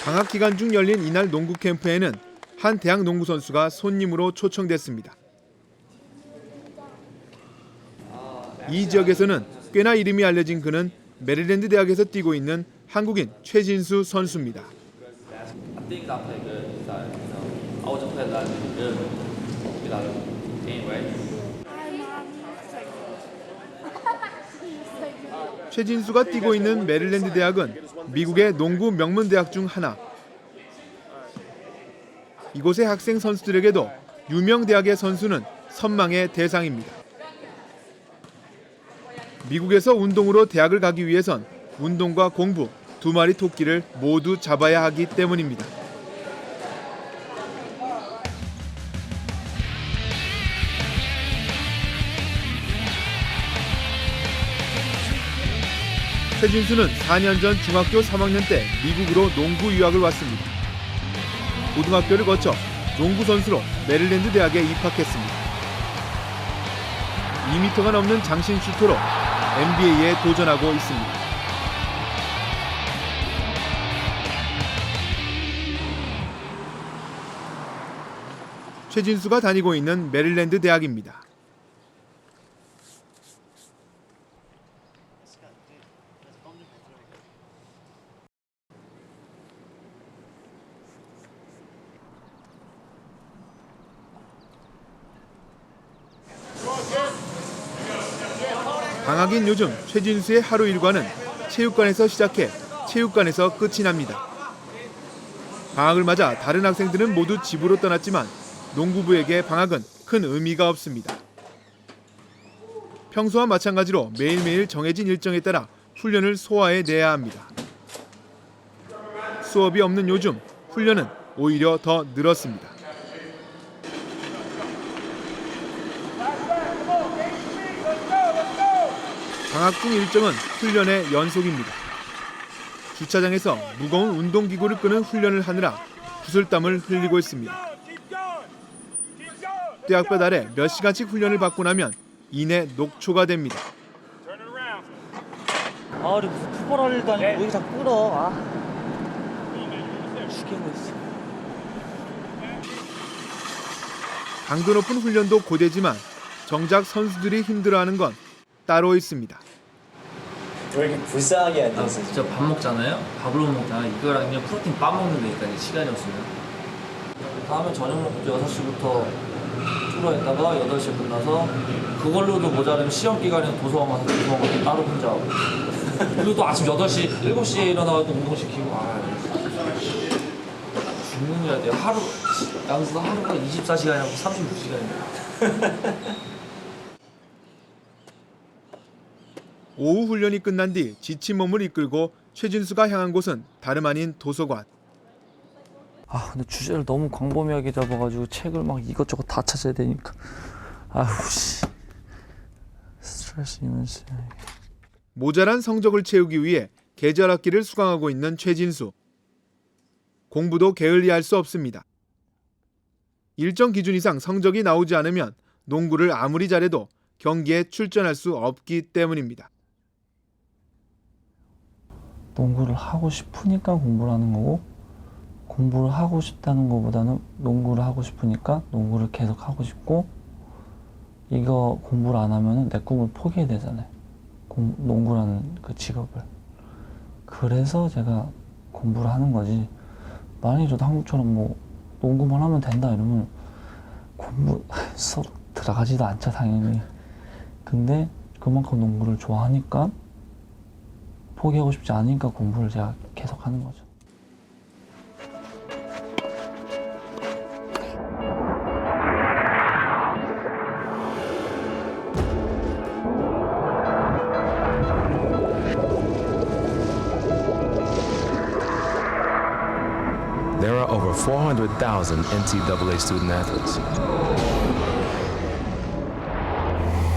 방학 기간 중 열린 이날 농구 캠프에는 한 대학 농구 선수가 손님으로 초청됐습니다. 이 지역에서는 꽤나 이름이 알려진 그는 메릴랜드 대학에서 뛰고 있는 한국인 최진수 선수입니다. 최진수가 뛰고 있는 메릴랜드 대학은 미국의 농구 명문 대학 중 하나. 이곳의 학생 선수들에게도 유명 대학의 선수는 선망의 대상입니다. 미국에서 운동으로 대학을 가기 위해선 운동과 공부 두 마리 토끼를 모두 잡아야 하기 때문입니다. 최진수는 4년 전 중학교 3학년 때 미국으로 농구 유학을 왔습니다. 고등학교를 거쳐 농구 선수로 메릴랜드 대학에 입학했습니다. 2m가 넘는 장신 슈터로 NBA에 도전하고 있습니다. 최진수가 다니고 있는 메릴랜드 대학입니다. 방학인 요즘 최진수의 하루 일과는 체육관에서 시작해 체육관에서 끝이 납니다. 방학을 맞아 다른 학생들은 모두 집으로 떠났지만 농구부에게 방학은 큰 의미가 없습니다. 평소와 마찬가지로 매일매일 정해진 일정에 따라 훈련을 소화해내야 합니다. 수업이 없는 요즘 훈련은 오히려 더 늘었습니다. 방학 중 일정은 훈련의 연속입니다. 주차장에서 무거운 운동기구를 끄는 훈련을 하느라 구슬땀을 흘리고 있습니다. 떼학볕 아래 몇 시간씩 훈련을 받고 나면 이내 녹초가 됩니다. 우리 무슨 풋볼 일도 아니고 왜 이렇게 자꾸 끌어. 죽겠네. 강도 높은 훈련도 고되지만 정작 선수들이 힘들어하는 건 따로 있습니다. 왜 이렇게 불쌍하게 앉아있어? 진짜 밥 먹잖아요? 밥을 못 먹잖아. 이거랑 그냥 프로틴 빵 먹는 데니까 시간이 없으면. 다음에 저녁 먹고 6시부터 투로했다가 8시에 끝나서 그걸로도 모자라면 시험 기간에 도서관 가서 도서관 따로 혼자 하고 그리고 또 아침 8시, 7시에 일어나서 또 운동시키고 죽는 줄 알아요. 하루, 양수가 하루가 24시간이라고 36시간이에요. 오후 훈련이 끝난 뒤 지친 몸을 이끌고 최진수가 향한 곳은 다름 아닌 도서관. 근데 주제를 너무 광범위하게 잡아가지고 책을 막 이것저것 다 찾아야 되니까 스트레스 이면서. 모자란 성적을 채우기 위해 계절 학기를 수강하고 있는 최진수. 공부도 게을리할 수 없습니다. 일정 기준 이상 성적이 나오지 않으면 농구를 아무리 잘해도 경기에 출전할 수 없기 때문입니다. 농구를 하고 싶으니까 공부를 하는 거고 공부를 하고 싶다는 것보다는 농구를 하고 싶으니까 농구를 계속 하고 싶고 이거 공부를 안 하면 내 꿈을 포기해야 되잖아요. 농구라는 그 직업을. 그래서 제가 공부를 하는 거지. 만약에도 한국처럼 뭐 농구만 하면 된다 이러면 공부 수업 들어가지도 않죠, 당연히. 근데 그만큼 농구를 좋아하니까 포기하고 싶지 않으니까 공부를 제가 계속 하는 거죠. There are over 400,000 NCAA student athletes.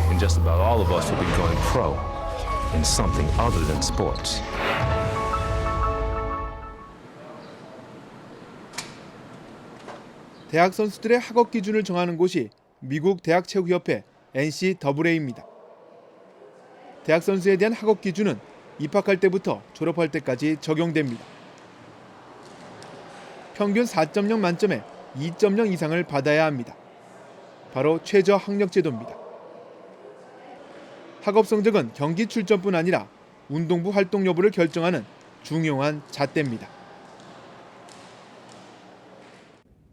And just about all of us will be going pro in something other than sports. 대학 선수들의 학업 기준을 정하는 곳이 미국 대학체육협회 NCAA입니다. 대학 선수에 대한 학업 기준은 입학할 때부터 졸업할 때까지 적용됩니다. 평균 4.0 만점에 2.0 이상을 받아야 합니다. 바로 최저 학력 제도입니다. 학업 성적은 경기 출전뿐 아니라 운동부 활동 여부를 결정하는 중요한 잣대입니다.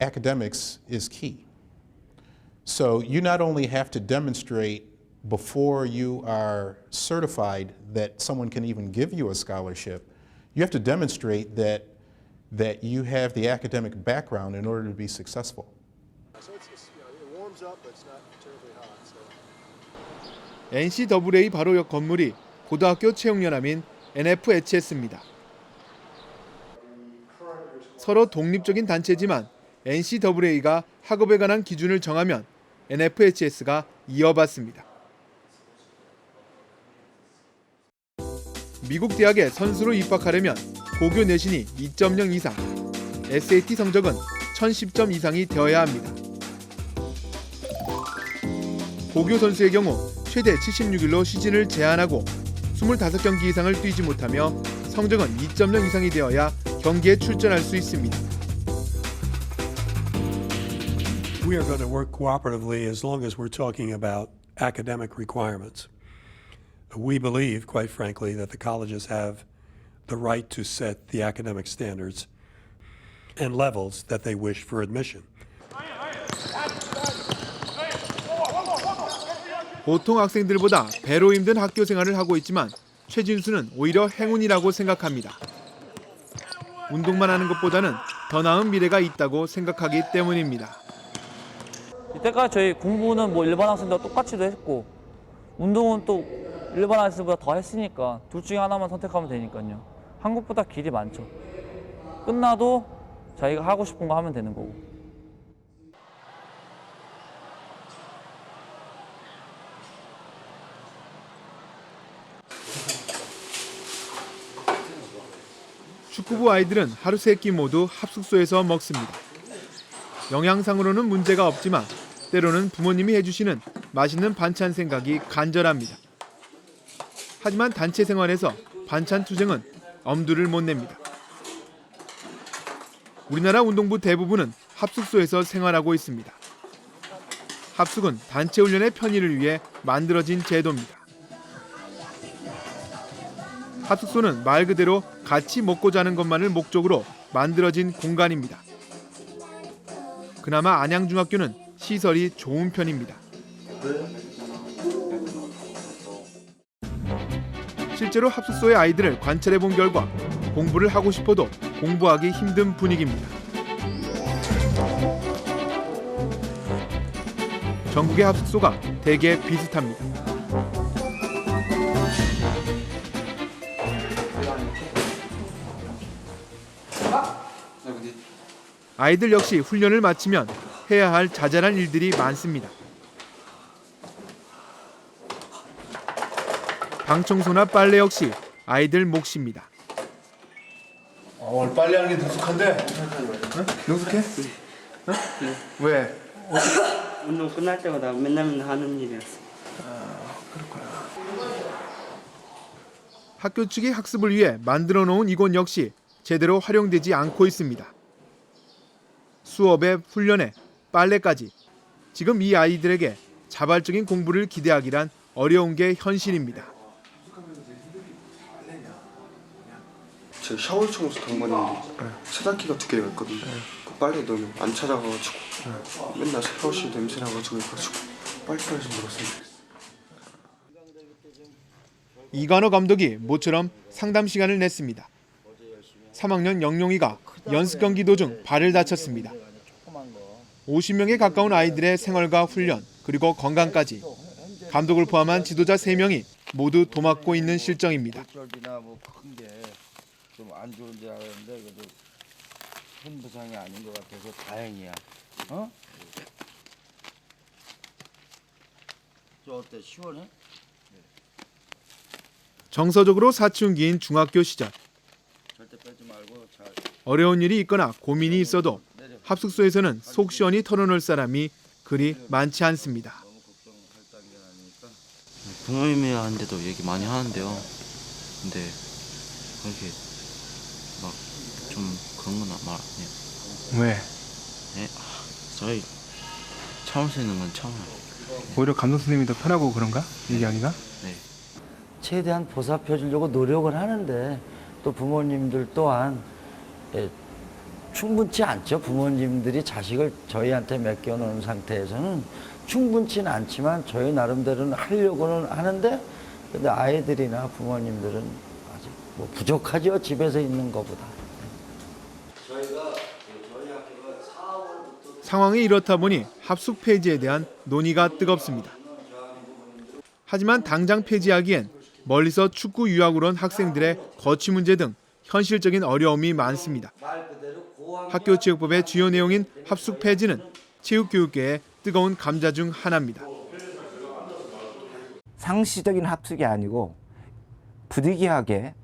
Academics is key. So you not only have to demonstrate before you are certified that someone can even give you a scholarship, you have to demonstrate that you have the academic background in order to be successful. So it warms up, but it's not terribly hot. So. NCAA 바로 옆 건물이 고등학교 체육연합인 NFHS입니다. 서로 독립적인 단체지만 NCAA가 학업에 관한 기준을 정하면 NFHS가 이어받습니다. 미국 대학에 선수로 입학하려면 고교 내신이 2.0 이상, SAT 성적은 1010점 이상이 되어야 합니다. 고교 선수의 경우 최대 76일로 시즌을 제한하고 25경기 이상을 뛰지 못하며 성적은 2.0 이상이 되어야 경기에 출전할 수 있습니다. We are going to work cooperatively as long as we're talking about academic requirements. We believe, quite frankly, that the colleges have the right to set the academic standards and levels that they wish for admission. 보통 학생들보다 배로 힘든 학교 생활을 하고 있지만 최진수는 오히려 행운이라고 생각합니다. 운동만 하는 것보다는 더 나은 미래가 있다고 생각하기 때문입니다. 이때까지 저희 공부는 뭐 일반 학생들과 똑같이도 했고 운동은 또 일반 학생보다 더 했으니까 둘 중에 하나만 선택하면 되니까요. 한국보다 길이 많죠. 끝나도 자기가 하고 싶은 거 하면 되는 거고. 축구부 아이들은 하루 세 끼 모두 합숙소에서 먹습니다. 영양상으로는 문제가 없지만 때로는 부모님이 해주시는 맛있는 반찬 생각이 간절합니다. 하지만 단체 생활에서 반찬 투정은 엄두를 못 냅니다. 우리나라 운동부 대부분은 합숙소에서 생활하고 있습니다. 합숙은 단체 훈련의 편의를 위해 만들어진 제도입니다. 합숙소는 말 그대로 같이 먹고 자는 것만을 목적으로 만들어진 공간입니다. 그나마 안양중학교는 시설이 좋은 편입니다. 실제로 합숙소의 아이들을 관찰해 본 결과 공부를 하고 싶어도 공부하기 힘든 분위기입니다. 전국의 합숙소가 대개 비슷합니다. 아이들 역시 훈련을 마치면 해야 할 자잘한 일들이 많습니다. 방 청소나 빨래 역시 아이들 몫입니다. 오늘 빨래하는 게 능숙한데? 응? 능숙해? 응? 네. 왜? 운동 끝날 때마다 맨날 하는 일이었어. 그렇구나. 학교 측이 학습을 위해 만들어 놓은 이곳 역시 제대로 활용되지 않고 있습니다. 수업에 훈련에 빨래까지 지금 이 아이들에게 자발적인 공부를 기대하기란 어려운 게 현실입니다. 제 샤워 청소 당번인데 세탁기가 2개가 있거든요. 그 빨래 넣으면 안 찾아가가지고 맨날 샤워실 냄새 나가지고 해가지고 빨리빨리 좀 넣었으면 좋겠어요. 이관호 감독이 모처럼 상담 시간을 냈습니다. 3학년 영용이가 연습 경기 도중 발을 다쳤습니다. 50명에 가까운 아이들의 생활과 훈련 그리고 건강까지 감독을 포함한 지도자 3명이 모두 도맡고 있는 실정입니다. 좀 안 좋은 줄 알았는데 그래도 큰 부상이 아닌 것 같아서 다행이야. 어? 저 어때? 시원해? 정서적으로 사춘기인 중학교 시절. 절대 빼지 말고 잘. 어려운 일이 있거나 고민이 있어도 합숙소에서는 속 시원히 털어놓을 사람이 그리 많지 않습니다. 부모님이랑한테도 얘기 많이 하는데요. 근데 그렇게 막 좀 그런 건 말 안 해요. 왜? 네? 저희 참을 수 있는 건 참아요. 오히려 감독 선생님이 더 편하고 그런가? 얘기하기가? 네. 최대한 보살펴 주려고 노력을 하는데 또 부모님들 또한 충분치 않죠. 부모님들이 자식을 저희한테 맡겨놓은 상태에서는 충분치는 않지만 저희 나름대로는 하려고는 하는데 근데 아이들이나 부모님들은 아직 뭐 부족하죠. 집에서 있는 것보다. 상황이 이렇다 보니 합숙 폐지에 대한 논의가 뜨겁습니다. 하지만 당장 폐지하기엔 멀리서 축구 유학으로 온 학생들의 거취 문제 등 현실적인 어려움이 많습니다. 학교체육법의 주요 내용인 합숙 폐지는 체육교육계의 뜨거운 감자 중 하나입니다. 상시적인 합숙이 아니고 부득이하게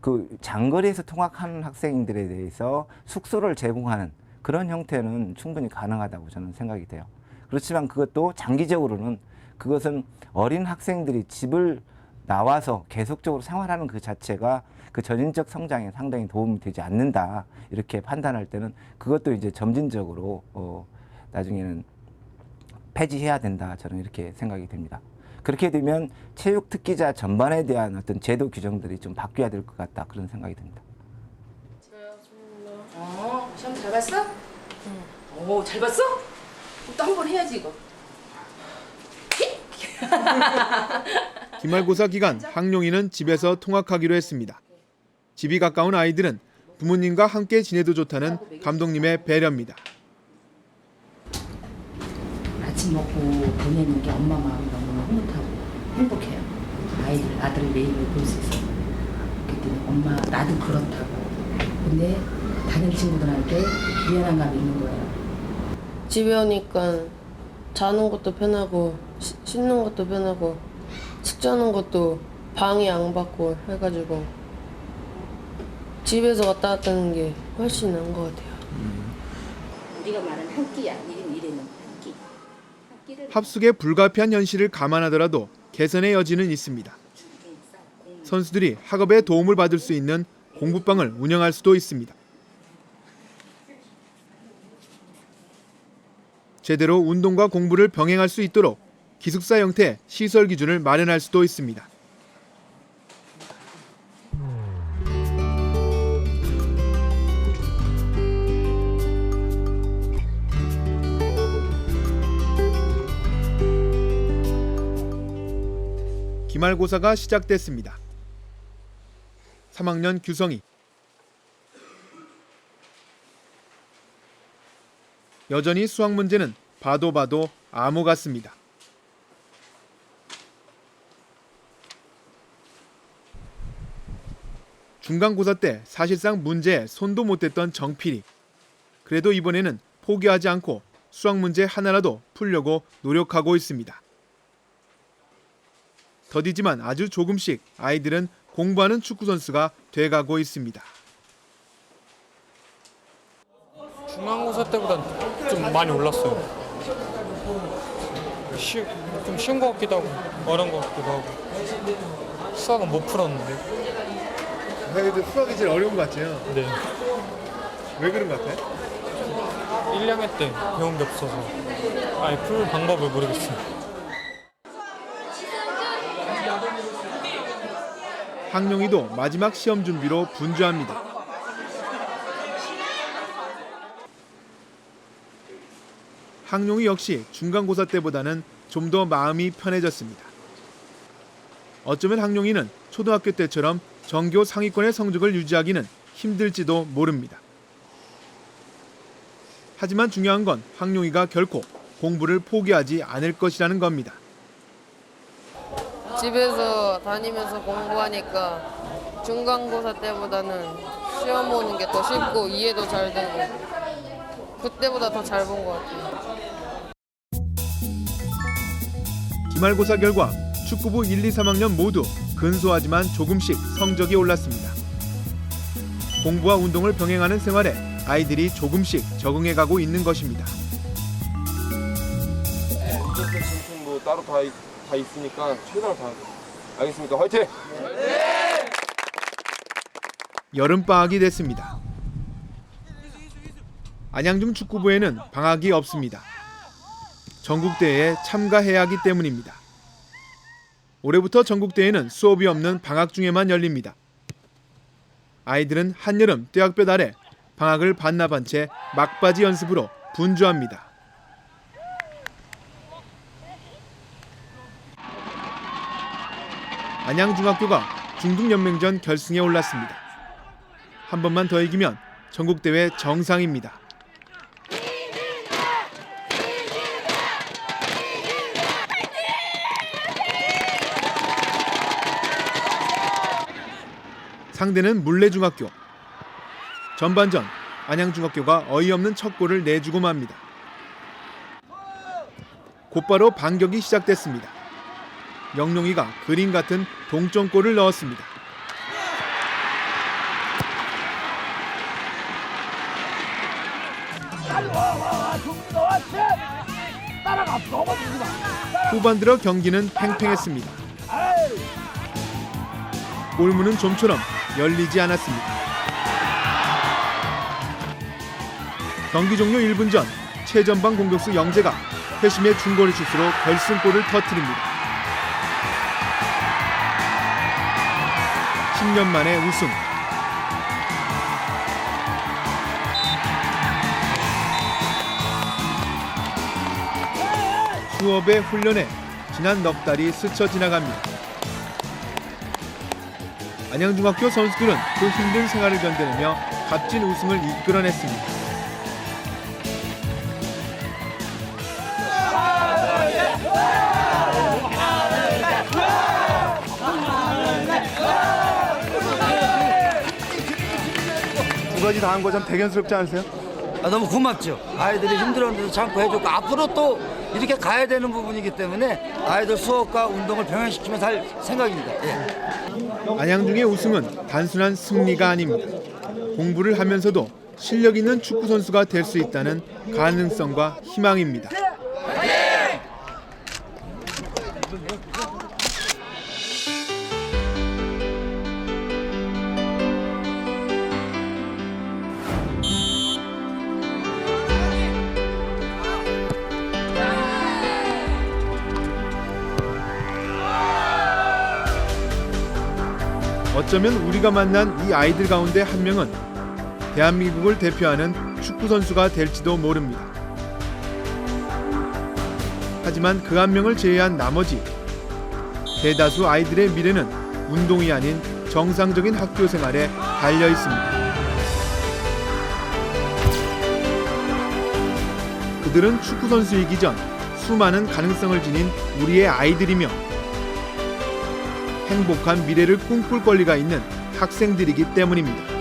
그 장거리에서 통학하는 학생들에 대해서 숙소를 제공하는 그런 형태는 충분히 가능하다고 저는 생각이 돼요. 그렇지만 그것도 장기적으로는 그것은 어린 학생들이 집을 나와서 계속적으로 생활하는 그 자체가 그 전인적 성장에 상당히 도움이 되지 않는다 이렇게 판단할 때는 그것도 이제 점진적으로 나중에는 폐지해야 된다 저는 이렇게 생각이 됩니다. 그렇게 되면 체육 특기자 전반에 대한 어떤 제도 규정들이 좀 바뀌어야 될 것 같다 그런 생각이 듭니다. 시험 잘 봤어? 응. 오, 잘 봤어? 또 한 번 해야지 이거. 기말고사 기간 황룡이는 집에서 통학하기로 했습니다. 집이 가까운 아이들은 부모님과 함께 지내도 좋다는 감독님의 배려입니다. 아침 먹고 보내는 게 엄마 마음이 너무 흐뭇하고 행복해요. 아들의 매일을 볼 수 있어요. 그렇기 때문에 엄마 나도 그렇다고. 근데 다른 친구들한테 미안한 감이 있는 거예요. 집에 오니까 자는 것도 편하고 씻는 것도 편하고 숙제하는 것도 방해 안 받고 해가지고 집에서 왔다 갔다 하는 게 훨씬 나은 것 같아요. 우리가 말하는 한 끼야. 이래는 한 끼. 합숙의 불가피한 현실을 감안하더라도 개선의 여지는 있습니다. 선수들이 학업에 도움을 받을 수 있는 공부방을 운영할 수도 있습니다. 제대로 운동과 공부를 병행할 수 있도록 기숙사 형태 시설 기준을 마련할 수도 있습니다. 기말고사가 시작됐습니다. 3학년 규성이 여전히 수학 문제는 봐도 암호 같습니다. 중간고사 때 사실상 문제에 손도 못 댔던 정필이. 그래도 이번에는 포기하지 않고 수학 문제 하나라도 풀려고 노력하고 있습니다. 더디지만 아주 조금씩 아이들은 공부하는 축구 선수가 돼가고 있습니다. 중간고사 때보다 좀 많이 올랐어요. 좀 쉬운 것 같기도 하고 어려운 것 같기도 하고 수학은 못 풀었는데. 그래도 수학이 제일 어려운 것 같죠? 네. 왜 그런 것 같아? 1, 2학년 때 배운 게 없어서 아예 풀 방법을 모르겠어요. 항룡이도 마지막 시험 준비로 분주합니다. 항룡이 역시 중간고사 때보다는 좀 더 마음이 편해졌습니다. 어쩌면 항룡이는 초등학교 때처럼 전교 상위권의 성적을 유지하기는 힘들지도 모릅니다. 하지만 중요한 건 항룡이가 결코 공부를 포기하지 않을 것이라는 겁니다. 집에서 다니면서 공부하니까 중간고사 때보다는 시험 보는 게 더 쉽고 이해도 잘 되고 그때보다 더 잘 본 것 같아요. 기말고사 결과 축구부 1, 2, 3학년 모두 근소하지만 조금씩 성적이 올랐습니다. 공부와 운동을 병행하는 생활에 아이들이 조금씩 적응해가고 있는 것입니다. 무조건 진품도 따로 다 있으니까 최선을 다하세요. 알겠습니까? 화이팅! 여름방학이 됐습니다. 안양중 축구부에는 방학이 없습니다. 전국대회에 참가해야 하기 때문입니다. 올해부터 전국대회는 수업이 없는 방학 중에만 열립니다. 아이들은 한여름 떼약볕 아래 방학을 반납한 채 막바지 연습으로 분주합니다. 안양중학교가 중등연맹전 결승에 올랐습니다. 한 번만 더 이기면 전국대회 정상입니다. 상대는 물레중학교. 전반전 안양중학교가 어이없는 첫 골을 내주고 맙니다. 곧바로 반격이 시작됐습니다. 영룡이가 그림 같은 동점골을 넣었습니다. 후반 들어 경기는 팽팽했습니다. 골문은 좀처럼 열리지 않았습니다. 경기 종료 1분 전 최전방 공격수 영재가 회심의 중거리 슛으로 결승골을 터뜨립니다. 10년 만에 우승. 수업의 훈련에 지난 넉 달이 스쳐 지나갑니다. 안양중학교 선수들은 그 힘든 생활을 견뎌내며 값진 우승을 이끌어냈습니다. 두 가지 다 한 거 참 대견스럽지 않으세요? 너무 고맙죠. 아이들이 힘들었는데도 참고 해줬고 앞으로 또 이렇게 가야 되는 부분이기 때문에 아이들 수업과 운동을 병행시키면서 할 생각입니다. 예. 안양중의 우승은 단순한 승리가 아닙니다. 공부를 하면서도 실력 있는 축구 선수가 될 수 있다는 가능성과 희망입니다. 어쩌면 우리가 만난 이 아이들 가운데 한 명은 대한민국을 대표하는 축구 선수가 될지도 모릅니다. 하지만 그 한 명을 제외한 나머지 대다수 아이들의 미래는 운동이 아닌 정상적인 학교 생활에 달려 있습니다. 그들은 축구 선수이기 전 수많은 가능성을 지닌 우리의 아이들이며 행복한 미래를 꿈꿀 권리가 있는 학생들이기 때문입니다.